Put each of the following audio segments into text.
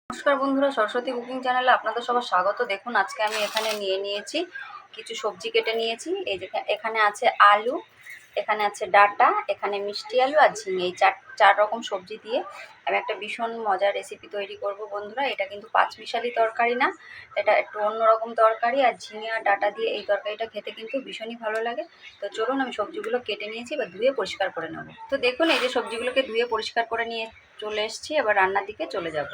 নমস্কার বন্ধুরা, সরস্বতী কুকিং চ্যানেলে আপনাদের সবার স্বাগত। দেখুন আজকে আমি এখানে নিয়েছি কিছু সবজি কেটে নিয়েছি। এই যে এখানে আছে আলু, এখানে আছে ডাঁটা, এখানে মিষ্টি আলু আর ঝিঙে। এই চার রকম সবজি দিয়ে আমি একটা ভীষণ মজার রেসিপি তৈরি করব বন্ধুরা। এটা কিন্তু পাঁচমিশালি তরকারি না, এটা একটু অন্যরকম তরকারি। আর ঝিঙে আর ডাঁটা দিয়ে এই তরকারিটা খেতে কিন্তু ভীষণই ভালো লাগে। তো চলুন, আমি সবজিগুলো কেটে নিয়েছি, এবার ধুয়ে পরিষ্কার করে নেব। তো দেখুন এই যে সবজিগুলোকে ধুয়ে পরিষ্কার করে নিয়ে চলে এসেছি, এবার রান্নার দিকে চলে যাব।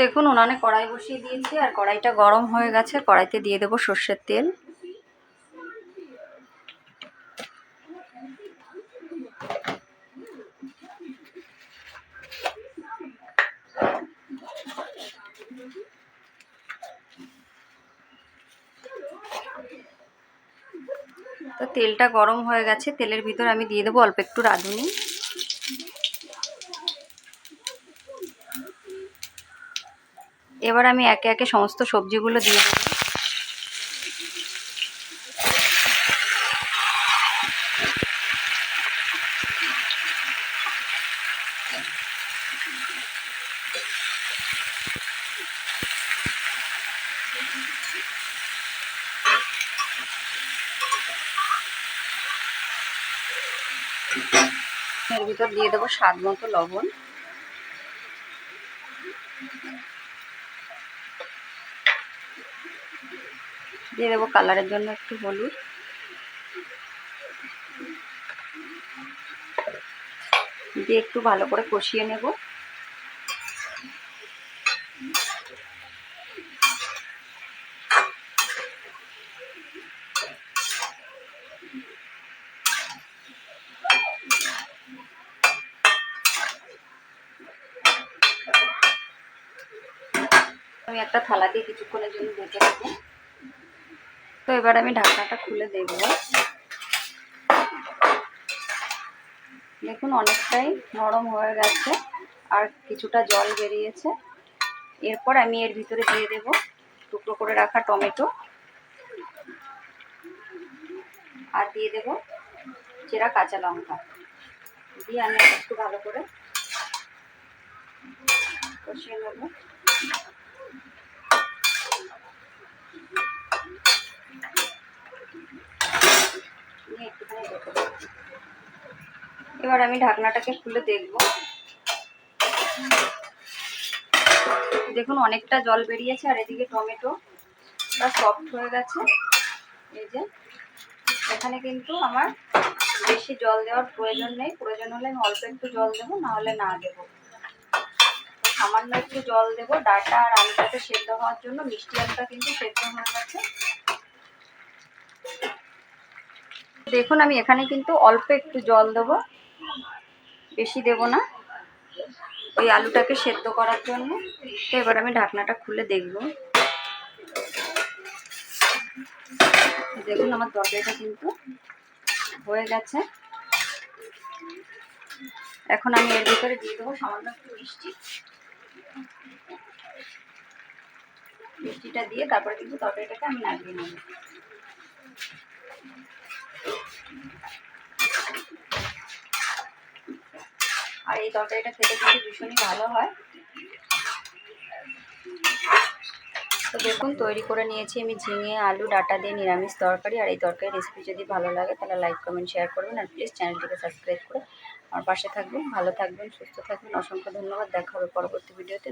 দেখুন উনানে কড়াই বসিয়ে দিয়েছি, আর কড়াইটা গরম হয়ে গেছে। কড়াইতে দিয়ে দেবো সর্ষের তেল। তো তেলটা গরম হয়ে গেছে, তেলের ভিতর আমি দিয়ে দেবো অল্প একটু রাঁধুনি। এবার আমি একে একে সমস্ত সবজিগুলো দিয়ে দেবো। এর ভিতর দিয়ে দেবো স্বাদ মতো লবণ। দিয়ে দেবো কালারের জন্য একটু হলুদ। দিয়ে একটু ভালো করে কষিয়ে নেব। আমি একটা থালা দিয়ে কিছুক্ষণের জন্য ঢেকে দেবো। তো এবার আমি ঢাকনাটা খুলে দেখব। দেখুন অনেকটাই নরম হয়ে গেছে, আর কিছুটা জল বেরিয়েছে। এরপর আমি এর ভিতরে দিয়ে দেব টুকরো করে রাখা টমেটো, আর দিয়ে দেব চেরা কাঁচা লঙ্কা। দিয়ে আমি একটু ভালো করে কষিয়ে নেব। এবার আমি ঢাকনাটাকে খুলে দেখব। দেখুন অনেকটা জল বেরিয়েছে, আর এদিকে টমেটো সফট হয়ে গেছে। এই যে এখানে কিন্তু আমার বেশি জল দেওয়ার প্রয়োজন নেই, প্রয়োজন হলে আমি অল্প একটু জল দেবো, না হলে না দেবো। সামান্য একটু জল দেবো ডাঁটা আর আলুটাকে সেদ্ধ হওয়ার জন্য। মিষ্টি আলুটা কিন্তু সেদ্ধ হয়ে গেছে। দেখুন আমি এখানে কিন্তু অল্প একটু জল দেবো, বেশি দেব না, ওই আলুটাকে সেদ্ধ করার জন্য। তো এবার আমি ঢাকনাটা খুলে দেখব। দেখুন আমার তরকারিটা কিন্তু হয়ে গেছে। এখন আমি এর ভিতরে দিয়ে দেবো সামান্য একটু মিষ্টি। মিষ্টিটা দিয়ে তারপরে কিন্তু তরকারিটাকে আমি নামিয়ে নেব। আর এই তরকারিটা খেতে কিন্তু ভীষণই ভালো হয়। তো দেখুন তৈরি করে নিয়েছি আমি ঝিঙে আলু ডাঁটা দিয়ে নিরামিষ তরকারি। আর এই তরকারি রেসিপি যদি ভালো লাগে তাহলে লাইক কমেন্ট শেয়ার করবেন, আর প্লিজ চ্যানেলটিকে সাবস্ক্রাইব করে আমার পাশে থাকবেন। ভালো থাকবেন, সুস্থ থাকবেন। অসংখ্য ধন্যবাদ। দেখা হবে পরবর্তী ভিডিওতে।